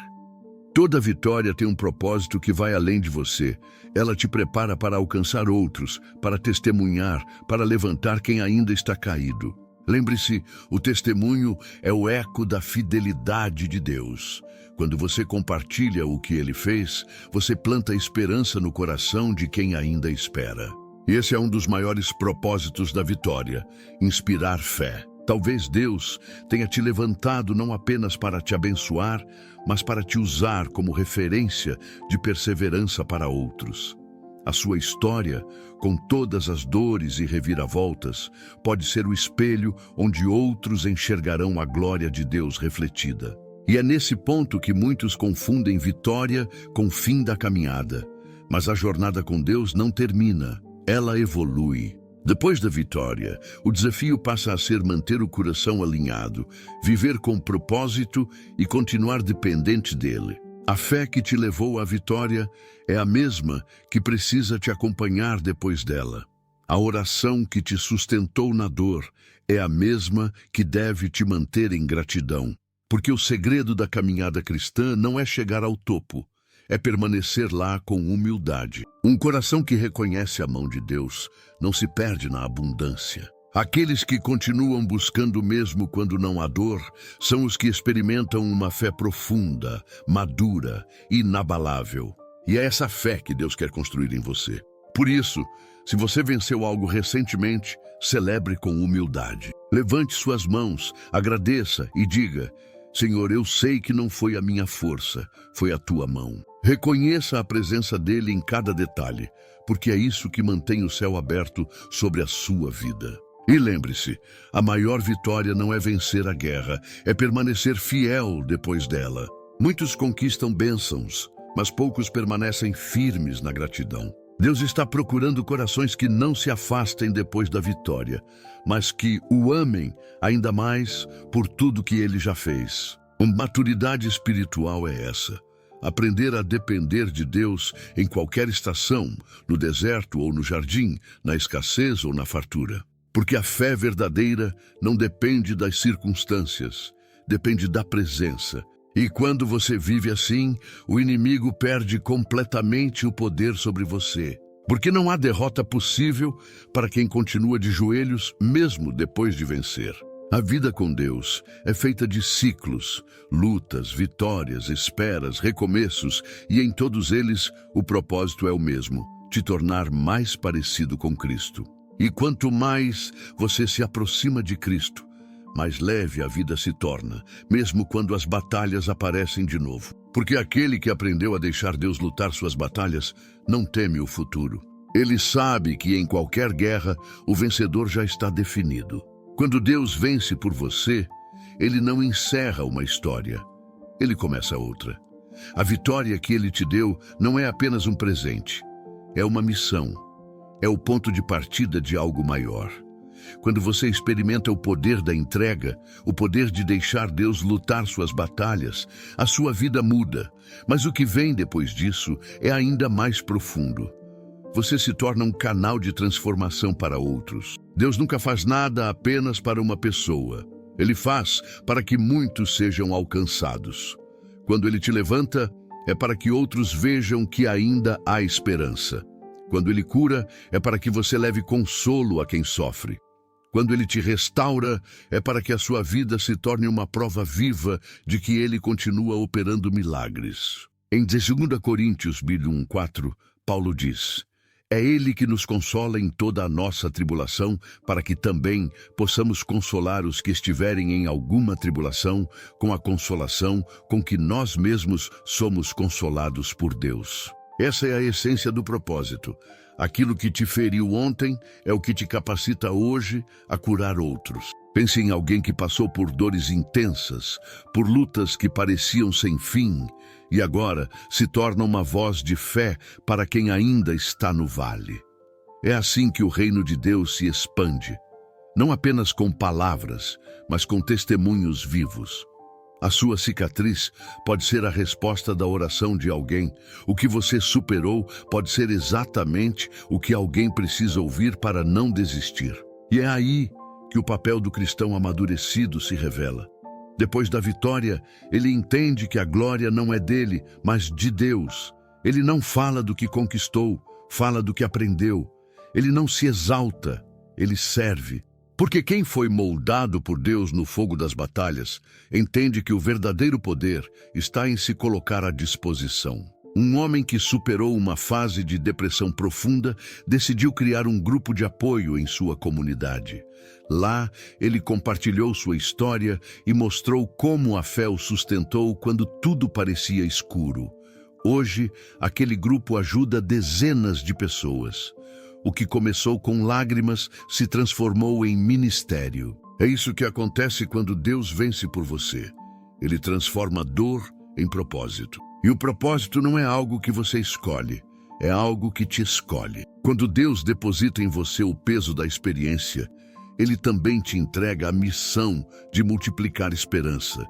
Toda vitória tem um propósito que vai além de você. Ela te prepara para alcançar outros, para testemunhar, para levantar quem ainda está caído. Lembre-se, o testemunho é o eco da fidelidade de Deus. Quando você compartilha o que Ele fez, você planta esperança no coração de quem ainda espera. E esse é um dos maiores propósitos da vitória: inspirar fé. Talvez Deus tenha te levantado não apenas para te abençoar, mas para te usar como referência de perseverança para outros. A sua história, com todas as dores e reviravoltas, pode ser o espelho onde outros enxergarão a glória de Deus refletida. E é nesse ponto que muitos confundem vitória com fim da caminhada. Mas a jornada com Deus não termina, ela evolui. Depois da vitória, o desafio passa a ser manter o coração alinhado, viver com propósito e continuar dependente dele. A fé que te levou à vitória é a mesma que precisa te acompanhar depois dela. A oração que te sustentou na dor é a mesma que deve te manter em gratidão. Porque o segredo da caminhada cristã não é chegar ao topo, é permanecer lá com humildade. Um coração que reconhece a mão de Deus não se perde na abundância. Aqueles que continuam buscando mesmo quando não há dor são os que experimentam uma fé profunda, madura, inabalável. E é essa fé que Deus quer construir em você. Por isso, se você venceu algo recentemente, celebre com humildade. Levante suas mãos, agradeça e diga: Senhor, eu sei que não foi a minha força, foi a tua mão. Reconheça a presença dele em cada detalhe, porque é isso que mantém o céu aberto sobre a sua vida. E lembre-se, a maior vitória não é vencer a guerra, é permanecer fiel depois dela. Muitos conquistam bênçãos, mas poucos permanecem firmes na gratidão. Deus está procurando corações que não se afastem depois da vitória, mas que o amem ainda mais por tudo que ele já fez. Uma maturidade espiritual é essa: aprender a depender de Deus em qualquer estação, no deserto ou no jardim, na escassez ou na fartura. Porque a fé verdadeira não depende das circunstâncias, depende da presença. E quando você vive assim, o inimigo perde completamente o poder sobre você. Porque não há derrota possível para quem continua de joelhos, mesmo depois de vencer. A vida com Deus é feita de ciclos, lutas, vitórias, esperas, recomeços, e em todos eles o propósito é o mesmo: te tornar mais parecido com Cristo. E quanto mais você se aproxima de Cristo, mais leve a vida se torna, mesmo quando as batalhas aparecem de novo. Porque aquele que aprendeu a deixar Deus lutar suas batalhas não teme o futuro. Ele sabe que em qualquer guerra o vencedor já está definido. Quando Deus vence por você, ele não encerra uma história, ele começa outra. A vitória que ele te deu não é apenas um presente, é uma missão. É o ponto de partida de algo maior. Quando você experimenta o poder da entrega, o poder de deixar Deus lutar suas batalhas, a sua vida muda. Mas o que vem depois disso é ainda mais profundo. Você se torna um canal de transformação para outros. Deus nunca faz nada apenas para uma pessoa. Ele faz para que muitos sejam alcançados. Quando ele te levanta, é para que outros vejam que ainda há esperança. Quando Ele cura, é para que você leve consolo a quem sofre. Quando Ele te restaura, é para que a sua vida se torne uma prova viva de que Ele continua operando milagres. Em 2 Coríntios 1:4, Paulo diz: é Ele que nos consola em toda a nossa tribulação, para que também possamos consolar os que estiverem em alguma tribulação, com a consolação com que nós mesmos somos consolados por Deus. Essa é a essência do propósito. Aquilo que te feriu ontem é o que te capacita hoje a curar outros. Pense em alguém que passou por dores intensas, por lutas que pareciam sem fim, e agora se torna uma voz de fé para quem ainda está no vale. É assim que o reino de Deus se expande, não apenas com palavras, mas com testemunhos vivos. A sua cicatriz pode ser a resposta da oração de alguém. O que você superou pode ser exatamente o que alguém precisa ouvir para não desistir. E é aí que o papel do cristão amadurecido se revela. Depois da vitória, ele entende que a glória não é dele, mas de Deus. Ele não fala do que conquistou, fala do que aprendeu. Ele não se exalta, ele serve. Porque quem foi moldado por Deus no fogo das batalhas, entende que o verdadeiro poder está em se colocar à disposição. Um homem que superou uma fase de depressão profunda decidiu criar um grupo de apoio em sua comunidade. Lá, ele compartilhou sua história e mostrou como a fé o sustentou quando tudo parecia escuro. Hoje, aquele grupo ajuda dezenas de pessoas. O que começou com lágrimas se transformou em ministério. É isso que acontece quando Deus vence por você. Ele transforma dor em propósito. E o propósito não é algo que você escolhe, é algo que te escolhe. Quando Deus deposita em você o peso da experiência, Ele também te entrega a missão de multiplicar esperança.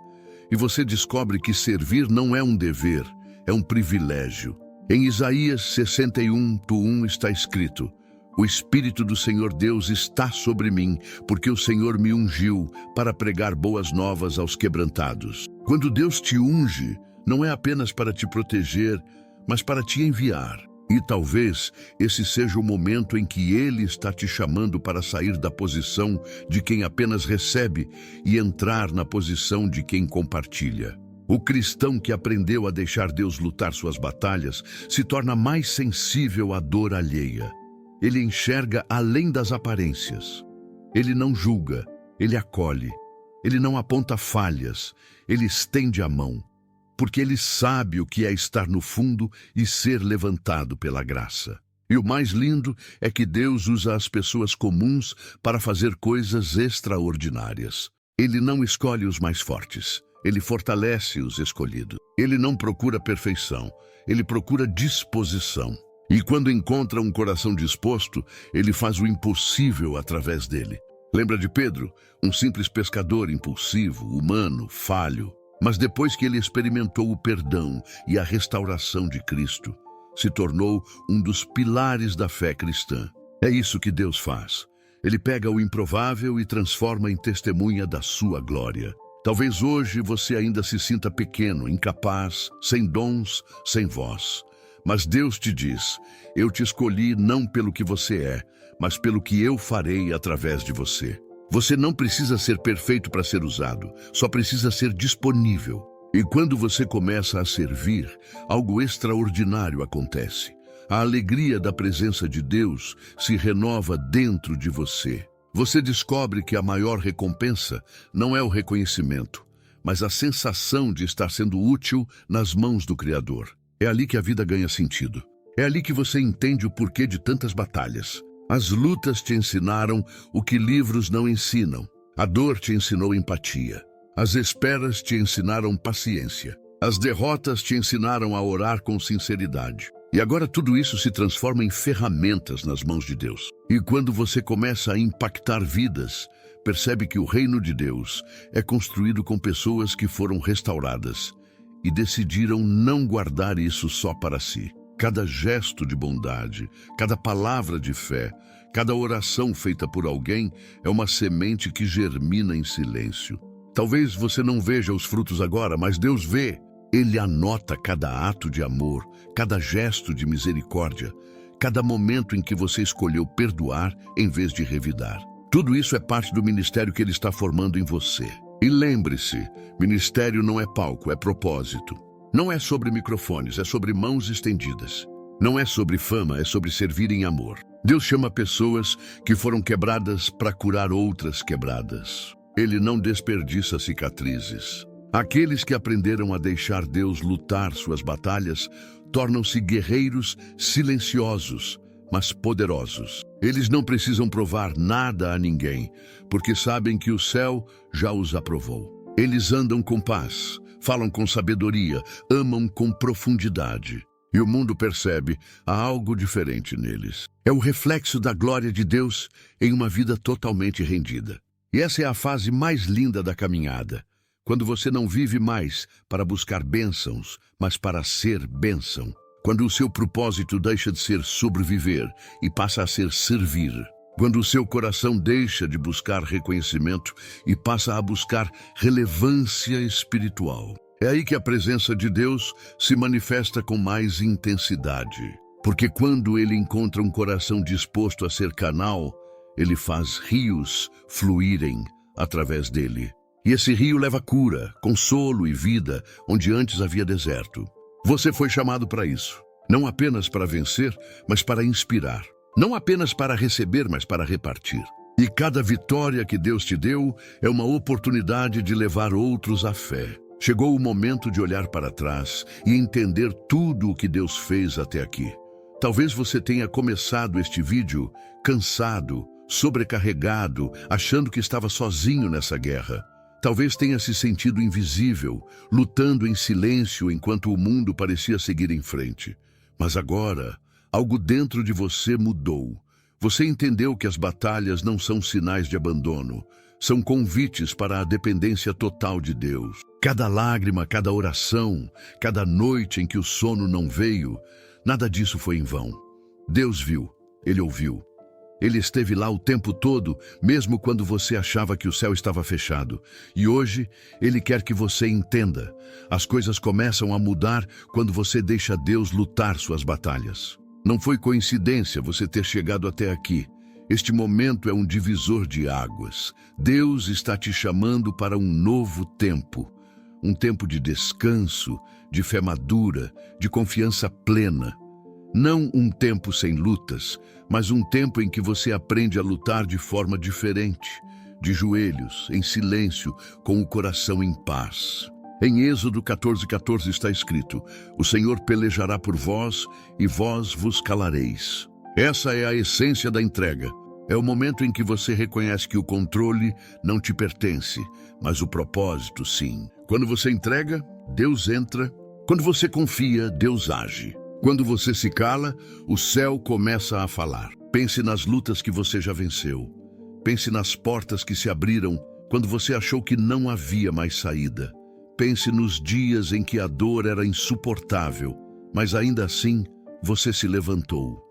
E você descobre que servir não é um dever, é um privilégio. Em Isaías 61:1 está escrito: o Espírito do Senhor Deus está sobre mim, porque o Senhor me ungiu para pregar boas novas aos quebrantados. Quando Deus te unge, não é apenas para te proteger, mas para te enviar. E talvez esse seja o momento em que Ele está te chamando para sair da posição de quem apenas recebe e entrar na posição de quem compartilha. O cristão que aprendeu a deixar Deus lutar suas batalhas se torna mais sensível à dor alheia. Ele enxerga além das aparências. Ele não julga, ele acolhe. Ele não aponta falhas, ele estende a mão. Porque ele sabe o que é estar no fundo e ser levantado pela graça. E o mais lindo é que Deus usa as pessoas comuns para fazer coisas extraordinárias. Ele não escolhe os mais fortes, ele fortalece os escolhidos. Ele não procura perfeição, ele procura disposição. E quando encontra um coração disposto, ele faz o impossível através dele. Lembra de Pedro? Um simples pescador impulsivo, humano, falho. Mas depois que ele experimentou o perdão e a restauração de Cristo, se tornou um dos pilares da fé cristã. É isso que Deus faz. Ele pega o improvável e transforma em testemunha da sua glória. Talvez hoje você ainda se sinta pequeno, incapaz, sem dons, sem voz. Mas Deus te diz: eu te escolhi não pelo que você é, mas pelo que eu farei através de você. Você não precisa ser perfeito para ser usado, só precisa ser disponível. E quando você começa a servir, algo extraordinário acontece. A alegria da presença de Deus se renova dentro de você. Você descobre que a maior recompensa não é o reconhecimento, mas a sensação de estar sendo útil nas mãos do Criador. É ali que a vida ganha sentido. É ali que você entende o porquê de tantas batalhas. As lutas te ensinaram o que livros não ensinam. A dor te ensinou empatia. As esperas te ensinaram paciência. As derrotas te ensinaram a orar com sinceridade. E agora tudo isso se transforma em ferramentas nas mãos de Deus. E quando você começa a impactar vidas, percebe que o reino de Deus é construído com pessoas que foram restauradas e decidiram não guardar isso só para si. Cada gesto de bondade, cada palavra de fé, cada oração feita por alguém é uma semente que germina em silêncio. Talvez você não veja os frutos agora, mas Deus vê. Ele anota cada ato de amor, cada gesto de misericórdia, cada momento em que você escolheu perdoar em vez de revidar. Tudo isso é parte do ministério que Ele está formando em você. E lembre-se, ministério não é palco, é propósito. Não é sobre microfones, é sobre mãos estendidas. Não é sobre fama, é sobre servir em amor. Deus chama pessoas que foram quebradas para curar outras quebradas. Ele não desperdiça cicatrizes. Aqueles que aprenderam a deixar Deus lutar suas batalhas tornam-se guerreiros silenciosos, mas poderosos. Eles não precisam provar nada a ninguém, porque sabem que o céu já os aprovou. Eles andam com paz, falam com sabedoria, amam com profundidade. E o mundo percebe, há algo diferente neles. É o reflexo da glória de Deus em uma vida totalmente rendida. E essa é a fase mais linda da caminhada, quando você não vive mais para buscar bênçãos, mas para ser bênção. Quando o seu propósito deixa de ser sobreviver e passa a ser servir. Quando o seu coração deixa de buscar reconhecimento e passa a buscar relevância espiritual. É aí que a presença de Deus se manifesta com mais intensidade. Porque quando Ele encontra um coração disposto a ser canal, Ele faz rios fluírem através dele. E esse rio leva cura, consolo e vida onde antes havia deserto. Você foi chamado para isso. Não apenas para vencer, mas para inspirar. Não apenas para receber, mas para repartir. E cada vitória que Deus te deu é uma oportunidade de levar outros à fé. Chegou o momento de olhar para trás e entender tudo o que Deus fez até aqui. Talvez você tenha começado este vídeo cansado, sobrecarregado, achando que estava sozinho nessa guerra. Talvez tenha se sentido invisível, lutando em silêncio enquanto o mundo parecia seguir em frente. Mas agora, algo dentro de você mudou. Você entendeu que as batalhas não são sinais de abandono, são convites para a dependência total de Deus. Cada lágrima, cada oração, cada noite em que o sono não veio, nada disso foi em vão. Deus viu, Ele ouviu. Ele esteve lá o tempo todo, mesmo quando você achava que o céu estava fechado. E hoje, Ele quer que você entenda. As coisas começam a mudar quando você deixa Deus lutar suas batalhas. Não foi coincidência você ter chegado até aqui. Este momento é um divisor de águas. Deus está te chamando para um novo tempo. Um tempo de descanso, de fé madura, de confiança plena. Não um tempo sem lutas, mas um tempo em que você aprende a lutar de forma diferente, de joelhos, em silêncio, com o coração em paz. Em Êxodo 14:14 está escrito: "O Senhor pelejará por vós e vós vos calareis." Essa é a essência da entrega. É o momento em que você reconhece que o controle não te pertence, mas o propósito sim. Quando você entrega, Deus entra. Quando você confia, Deus age. Quando você se cala, o céu começa a falar. Pense nas lutas que você já venceu. Pense nas portas que se abriram quando você achou que não havia mais saída. Pense nos dias em que a dor era insuportável, mas ainda assim você se levantou.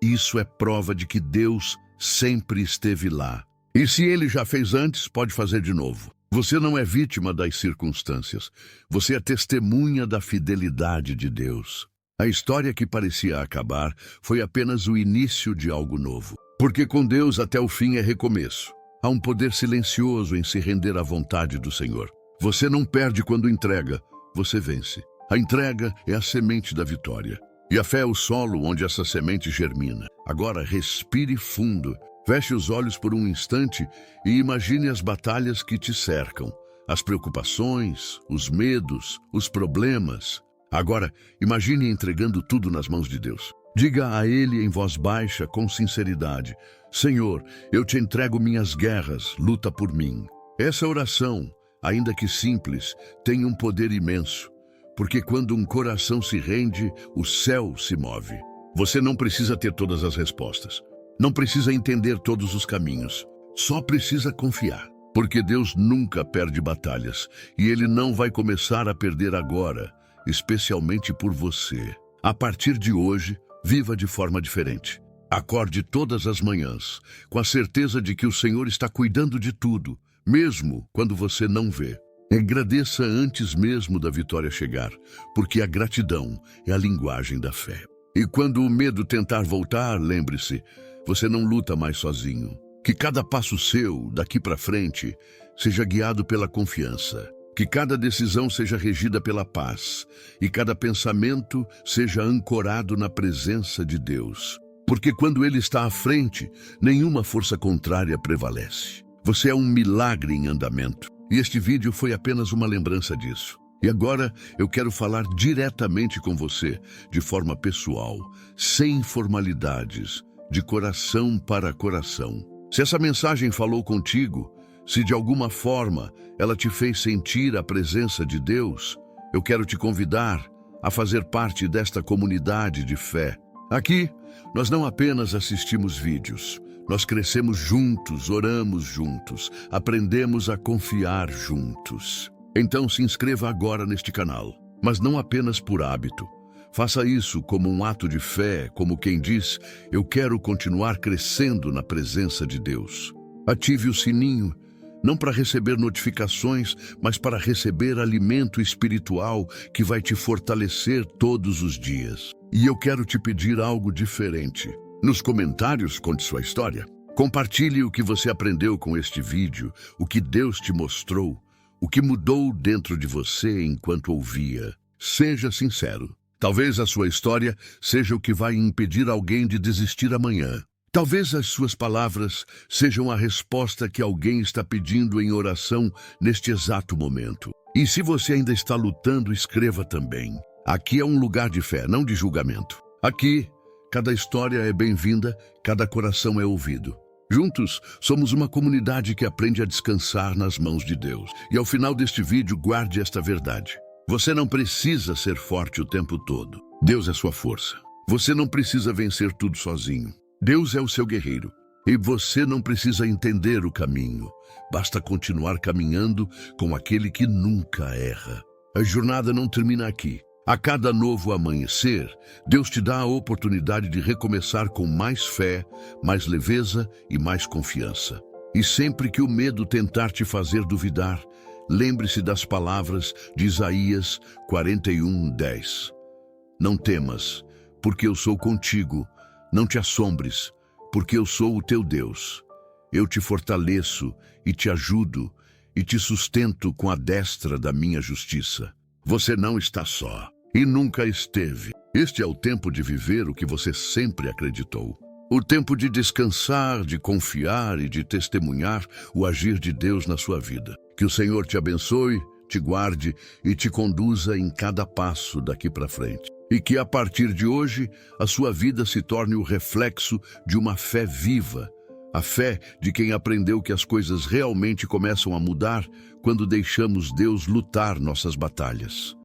Isso é prova de que Deus sempre esteve lá. E se Ele já fez antes, pode fazer de novo. Você não é vítima das circunstâncias. Você é testemunha da fidelidade de Deus. A história que parecia acabar foi apenas o início de algo novo. Porque com Deus até o fim é recomeço. Há um poder silencioso em se render à vontade do Senhor. Você não perde quando entrega, você vence. A entrega é a semente da vitória. E a fé é o solo onde essa semente germina. Agora respire fundo, feche os olhos por um instante e imagine as batalhas que te cercam. As preocupações, os medos, os problemas. Agora, imagine entregando tudo nas mãos de Deus. Diga a Ele em voz baixa, com sinceridade: "Senhor, eu te entrego minhas guerras, luta por mim." Essa oração, ainda que simples, tem um poder imenso, porque quando um coração se rende, o céu se move. Você não precisa ter todas as respostas, não precisa entender todos os caminhos, só precisa confiar. Porque Deus nunca perde batalhas, e Ele não vai começar a perder agora, especialmente por você. A partir de hoje, viva de forma diferente. Acorde todas as manhãs, com a certeza de que o Senhor está cuidando de tudo, mesmo quando você não vê. Agradeça antes mesmo da vitória chegar, porque a gratidão é a linguagem da fé. E quando o medo tentar voltar, lembre-se, você não luta mais sozinho. Que cada passo seu, daqui para frente, seja guiado pela confiança. Que cada decisão seja regida pela paz e cada pensamento seja ancorado na presença de Deus. Porque quando Ele está à frente, nenhuma força contrária prevalece. Você é um milagre em andamento. E este vídeo foi apenas uma lembrança disso. E agora eu quero falar diretamente com você, de forma pessoal, sem formalidades, de coração para coração. Se essa mensagem falou contigo, se de alguma forma ela te fez sentir a presença de Deus, eu quero te convidar a fazer parte desta comunidade de fé. Aqui, nós não apenas assistimos vídeos, nós crescemos juntos, oramos juntos, aprendemos a confiar juntos. Então se inscreva agora neste canal, mas não apenas por hábito. Faça isso como um ato de fé, como quem diz, eu quero continuar crescendo na presença de Deus. Ative o sininho, não para receber notificações, mas para receber alimento espiritual que vai te fortalecer todos os dias. E eu quero te pedir algo diferente. Nos comentários, conte sua história. Compartilhe o que você aprendeu com este vídeo, o que Deus te mostrou, o que mudou dentro de você enquanto ouvia. Seja sincero. Talvez a sua história seja o que vai impedir alguém de desistir amanhã. Talvez as suas palavras sejam a resposta que alguém está pedindo em oração neste exato momento. E se você ainda está lutando, escreva também. Aqui é um lugar de fé, não de julgamento. Aqui, cada história é bem-vinda, cada coração é ouvido. Juntos, somos uma comunidade que aprende a descansar nas mãos de Deus. E ao final deste vídeo, guarde esta verdade. Você não precisa ser forte o tempo todo. Deus é sua força. Você não precisa vencer tudo sozinho. Deus é o seu guerreiro. E você não precisa entender o caminho. Basta continuar caminhando com aquele que nunca erra. A jornada não termina aqui. A cada novo amanhecer, Deus te dá a oportunidade de recomeçar com mais fé, mais leveza e mais confiança. E sempre que o medo tentar te fazer duvidar, lembre-se das palavras de Isaías 41:10. Não temas, porque eu sou contigo. Não te assombres, porque eu sou o teu Deus. Eu te fortaleço e te ajudo e te sustento com a destra da minha justiça. Você não está só e nunca esteve. Este é o tempo de viver o que você sempre acreditou. O tempo de descansar, de confiar e de testemunhar o agir de Deus na sua vida. Que o Senhor te abençoe, te guarde e te conduza em cada passo daqui para frente. E que a partir de hoje, a sua vida se torne o reflexo de uma fé viva. A fé de quem aprendeu que as coisas realmente começam a mudar quando deixamos Deus lutar nossas batalhas.